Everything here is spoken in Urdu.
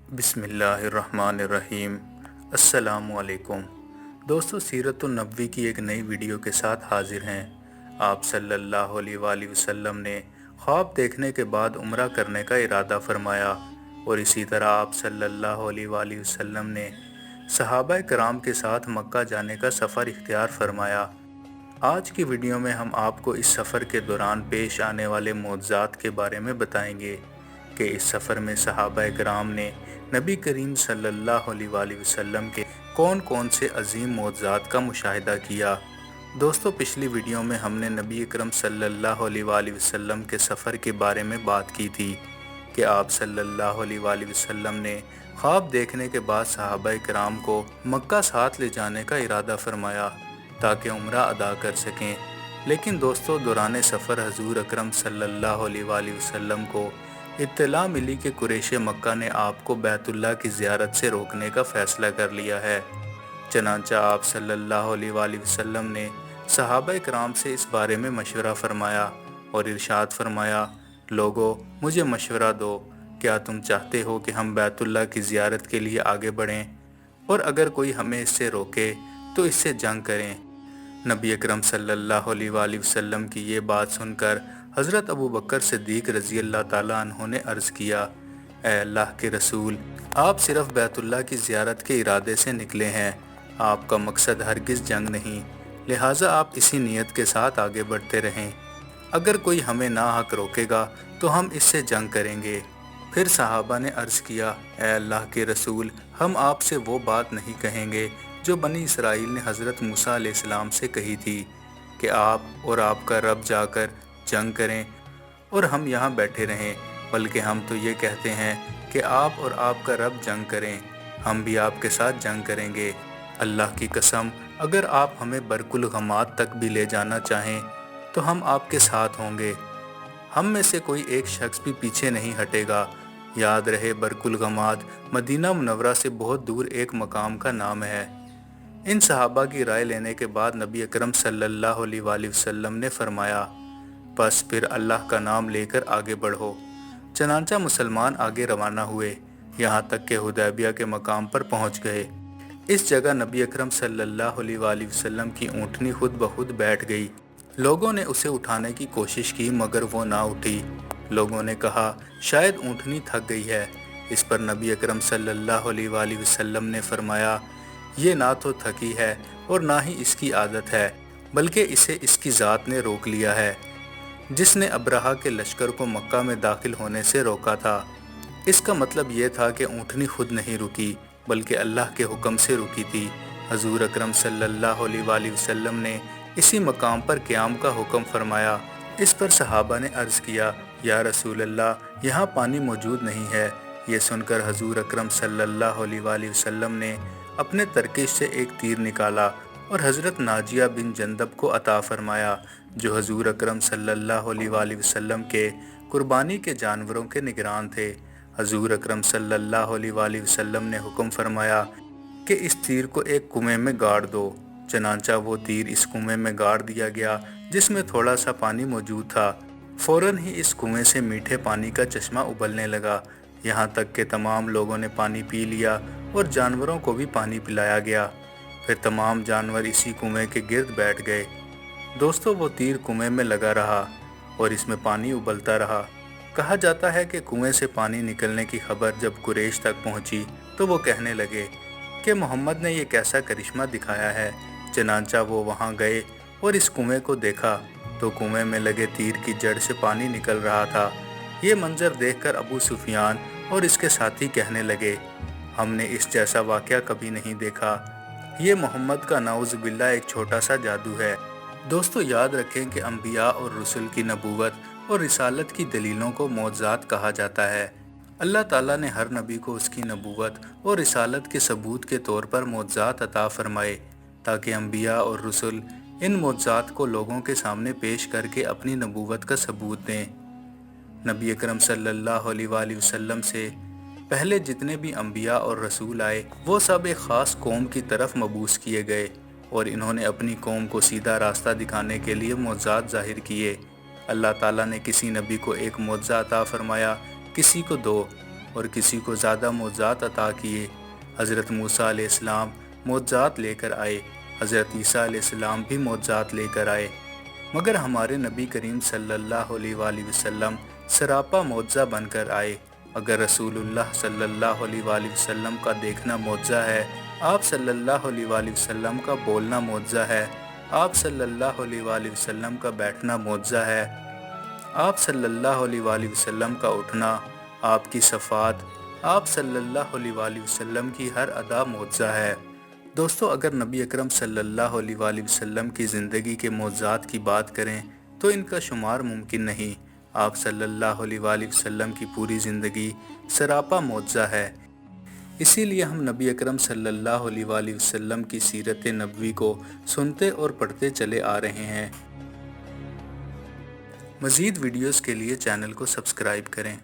بسم اللہ الرحمن الرحیم۔ السلام علیکم دوستو، سیرت النبوی کی ایک نئی ویڈیو کے ساتھ حاضر ہیں۔ آپ صلی اللہ علیہ وآلہ وسلم نے خواب دیکھنے کے بعد عمرہ کرنے کا ارادہ فرمایا، اور اسی طرح آپ صلی اللہ علیہ وآلہ وسلم نے صحابہ کرام کے ساتھ مکہ جانے کا سفر اختیار فرمایا۔ آج کی ویڈیو میں ہم آپ کو اس سفر کے دوران پیش آنے والے معجزات کے بارے میں بتائیں گے کہ اس سفر میں صحابہ کرام نے نبی کریم صلی اللہ علیہ وآلہ وسلم کے کون کون سے عظیم معجزات کا مشاہدہ کیا۔ دوستو، پچھلی ویڈیو میں ہم نے نبی اکرم صلی اللہ علیہ وآلہ وسلم کے سفر کے بارے میں بات کی تھی کہ آپ صلی اللہ علیہ وآلہ وسلم نے خواب دیکھنے کے بعد صحابہ کرام کو مکہ ساتھ لے جانے کا ارادہ فرمایا تاکہ عمرہ ادا کر سکیں۔ لیکن دوستو، دوران سفر حضور اکرم صلی اللہ علیہ وآلہ وسلم کو اطلاع ملی کہ قریش مکہ نے آپ کو بیت اللہ کی زیارت سے روکنے کا فیصلہ کر لیا ہے۔ چنانچہ آپ صلی اللہ علیہ وآلہ وسلم نے صحابہ کرام سے اس بارے میں مشورہ فرمایا اور ارشاد فرمایا، لوگو، مجھے مشورہ دو، کیا تم چاہتے ہو کہ ہم بیت اللہ کی زیارت کے لیے آگے بڑھیں؟ اور اگر کوئی ہمیں اس سے روکے تو اس سے جنگ کریں۔ نبی اکرم صلی اللہ علیہ وآلہ وسلم کی یہ بات سن کر حضرت ابو بکر صدیق رضی اللہ تعالیٰ عنہ نے عرض کیا، اے اللہ کے رسول، آپ صرف بیت اللہ کی زیارت کے ارادے سے نکلے ہیں، آپ کا مقصد ہرگز جنگ نہیں، لہٰذا آپ اسی نیت کے ساتھ آگے بڑھتے رہیں۔ اگر کوئی ہمیں ناحق روکے گا تو ہم اس سے جنگ کریں گے۔ پھر صحابہ نے عرض کیا، اے اللہ کے رسول، ہم آپ سے وہ بات نہیں کہیں گے جو بنی اسرائیل نے حضرت موسیٰ علیہ السلام سے کہی تھی کہ آپ اور آپ کا رب جا کر جنگ کریں اور ہم یہاں بیٹھے رہیں، بلکہ ہم تو یہ کہتے ہیں کہ آپ اور آپ کا رب جنگ کریں، ہم بھی آپ کے ساتھ جنگ کریں گے۔ اللہ کی قسم، اگر آپ ہمیں برق الغماد تک بھی لے جانا چاہیں تو ہم آپ کے ساتھ ہوں گے، ہم میں سے کوئی ایک شخص بھی پیچھے نہیں ہٹے گا۔ یاد رہے، برق الغماد مدینہ منورہ سے بہت دور ایک مقام کا نام ہے۔ ان صحابہ کی رائے لینے کے بعد نبی اکرم صلی اللہ علیہ وآلہ وسلم نے فرمایا، بس پھر اللہ کا نام لے کر آگے بڑھو۔ چنانچہ مسلمان آگے روانہ ہوئے، یہاں تک کہ حدیبیہ کے مقام پر پہنچ گئے۔ اس جگہ نبی اکرم صلی اللہ علیہ وآلہ وسلم کی اونٹنی خود بخود بیٹھ گئی۔ لوگوں نے اسے اٹھانے کی کوشش کی مگر وہ نہ اٹھی۔ لوگوں نے کہا، شاید اونٹنی تھک گئی ہے۔ اس پر نبی اکرم صلی اللہ علیہ وآلہ وسلم نے فرمایا، یہ نہ تو تھکی ہے اور نہ ہی اس کی عادت ہے، بلکہ اسے اس کی ذات نے روک لیا ہے، جس نے ابرہہ کے لشکر کو مکہ میں داخل ہونے سے روکا تھا۔ اس کا مطلب یہ تھا کہ اونٹنی خود نہیں رکی بلکہ اللہ کے حکم سے رکی تھی۔ حضور اکرم صلی اللہ علیہ وآلہ وسلم نے اسی مقام پر قیام کا حکم فرمایا۔ اس پر صحابہ نے عرض کیا، یا رسول اللہ، یہاں پانی موجود نہیں ہے۔ یہ سن کر حضور اکرم صلی اللہ علیہ وآلہ وسلم نے اپنے ترکش سے ایک تیر نکالا اور حضرت ناجیہ بن جندب کو عطا فرمایا، جو حضور اکرم صلی اللہ علیہ وآلہ وسلم کے قربانی کے جانوروں کے نگران تھے۔ حضور اکرم صلی اللہ علیہ وآلہ وسلم نے حکم فرمایا کہ اس تیر کو ایک کنویں میں گاڑ دو۔ چنانچہ وہ تیر اس کنویں میں گاڑ دیا گیا جس میں تھوڑا سا پانی موجود تھا۔ فوراً ہی اس کنویں سے میٹھے پانی کا چشمہ ابلنے لگا، یہاں تک کہ تمام لوگوں نے پانی پی لیا اور جانوروں کو بھی پانی پلایا گیا۔ پھر تمام جانور اسی کنویں کے گرد بیٹھ گئے۔ دوستو، وہ تیر کنویں میں لگا رہا اور اس میں پانی ابلتا رہا۔ کہا جاتا ہے کہ کنویں سے پانی نکلنے کی خبر جب قریش تک پہنچی تو وہ کہنے لگے کہ محمد نے یہ کیسا کرشمہ دکھایا ہے۔ چنانچہ وہ وہاں گئے اور اس کنویں کو دیکھا تو کنویں میں لگے تیر کی جڑ سے پانی نکل رہا تھا۔ یہ منظر دیکھ کر ابو سفیان اور اس کے ساتھی کہنے لگے، ہم نے اس جیسا واقعہ کبھی نہیں دیکھا، یہ محمد کا نعوذ باللہ ایک چھوٹا سا جادو ہے۔ دوستو، یاد رکھیں کہ انبیاء اور رسل کی نبوت اور رسالت کی دلیلوں کو معجزات کہا جاتا ہے۔ اللہ تعالیٰ نے ہر نبی کو اس کی نبوت اور رسالت کے ثبوت کے طور پر معجزات عطا فرمائے تاکہ انبیاء اور رسل ان معجزات کو لوگوں کے سامنے پیش کر کے اپنی نبوت کا ثبوت دیں۔ نبی اکرم صلی اللہ علیہ وآلہ وسلم سے پہلے جتنے بھی انبیاء اور رسول آئے وہ سب ایک خاص قوم کی طرف مبعوث کیے گئے اور انہوں نے اپنی قوم کو سیدھا راستہ دکھانے کے لیے معجزات ظاہر کیے۔ اللہ تعالیٰ نے کسی نبی کو ایک معجزہ عطا فرمایا، کسی کو دو، اور کسی کو زیادہ معجزات عطا کیے۔ حضرت موسیٰ علیہ السلام معجزات لے کر آئے، حضرت عیسیٰ علیہ السلام بھی معجزات لے کر آئے، مگر ہمارے نبی کریم صلی اللہ علیہ وآلہ وسلم سراپا معجزہ بن کر آئے۔ اگر رسول اللہ صلی اللہ علیہ وآلہ وسلم کا دیکھنا معجزہ ہے، آپ صلی اللہ علیہ وآلہ وسلم کا بولنا معجزہ ہے، آپ صلی اللہ علیہ وآلہ وسلم کا بیٹھنا معجزہ ہے، آپ صلی اللہ علیہ وآلہ وسلم کا اٹھنا، آپ کی صفات، آپ صلی اللہ علیہ وآلہ وسلم کی ہر ادا معجزہ ہے۔ دوستو، اگر نبی اکرم صلی اللہ علیہ وآلہ وسلم کی زندگی کے معجزات کی بات کریں تو ان کا شمار ممکن نہیں۔ آپ صلی اللہ علیہ وآلہ وسلم کی پوری زندگی سراپا معجزہ ہے۔ اسی لیے ہم نبی اکرم صلی اللہ علیہ وآلہ وسلم کی سیرت نبوی کو سنتے اور پڑھتے چلے آ رہے ہیں۔ مزید ویڈیوز کے لیے چینل کو سبسکرائب کریں۔